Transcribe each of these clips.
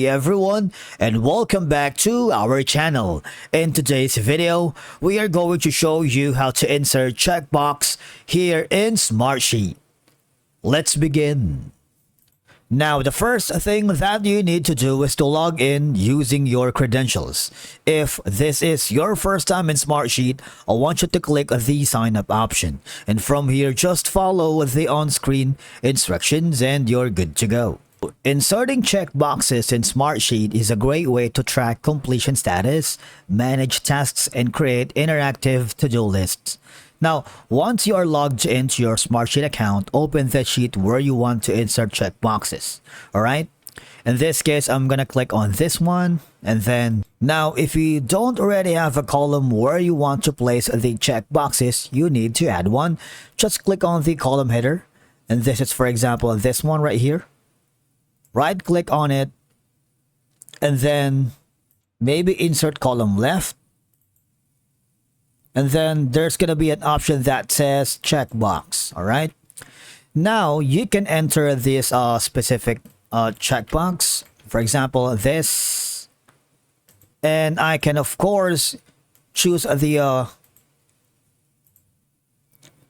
day everyone, and welcome back to our channel. In today's video, we are going to show you how to insert checkbox here in Smartsheet. Let's begin. Now, the first thing that you need to do is to log in using your credentials. If this is your first time in Smartsheet, I want you to click the sign up option. And from here, just follow the on-screen instructions and you're good to go. Inserting checkboxes in Smartsheet is a great way to track completion status, manage tasks, and create interactive to-do lists. Now, once you are logged into your Smartsheet account, open the sheet where you want to insert checkboxes. Alright? In this case, I'm gonna click on this one, and then now if you don't already have a column where you want to place the checkboxes, you need to add one. Just click on the column header, and this is, for example, this one right here. Right click on it, and then maybe insert column left. And then there's going to be an option that says checkbox. All right. Now you can enter this specific checkbox. For example, this. And I can, of course, choose the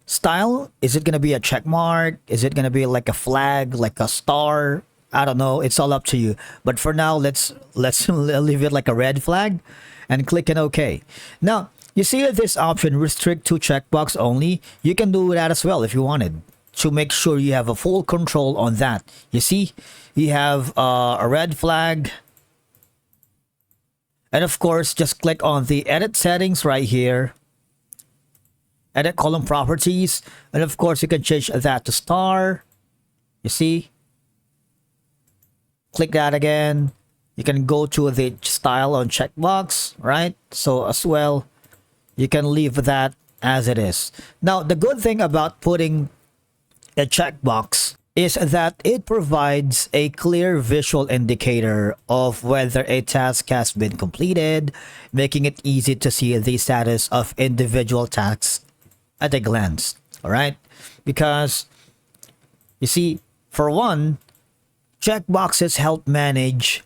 style. Is it going to be a check mark? Is it going to be like a flag, like a star? I don't know. It's all up to you. But for now, let's leave it like a red flag and click on OK. Now, you see this option, restrict to checkbox only. You can do that as well if you wanted to make sure you have a full control on that. You see, you have a red flag. And of course, just click on the edit settings right here. Edit column properties. And of course, you can change that to star. You see? Click that again. You can go to the style on checkbox, right? So as well, you can leave that as it is. Now, the good thing about putting a checkbox is that it provides a clear visual indicator of whether a task has been completed, making it easy to see the status of individual tasks at a glance. All right? Because, you see, for one, checkboxes help manage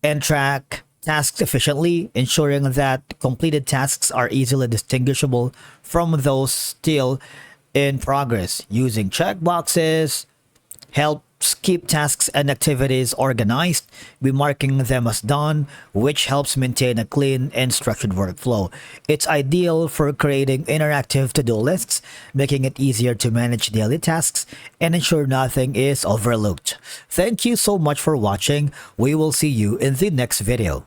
and track tasks efficiently, ensuring that completed tasks are easily distinguishable from those still in progress. Using checkboxes helps keep tasks and activities organized, remarking them as done, which helps maintain a clean and structured workflow. It's ideal for creating interactive to-do lists, making it easier to manage daily tasks and ensure nothing is overlooked. Thank you so much for watching. We will see you in the next video.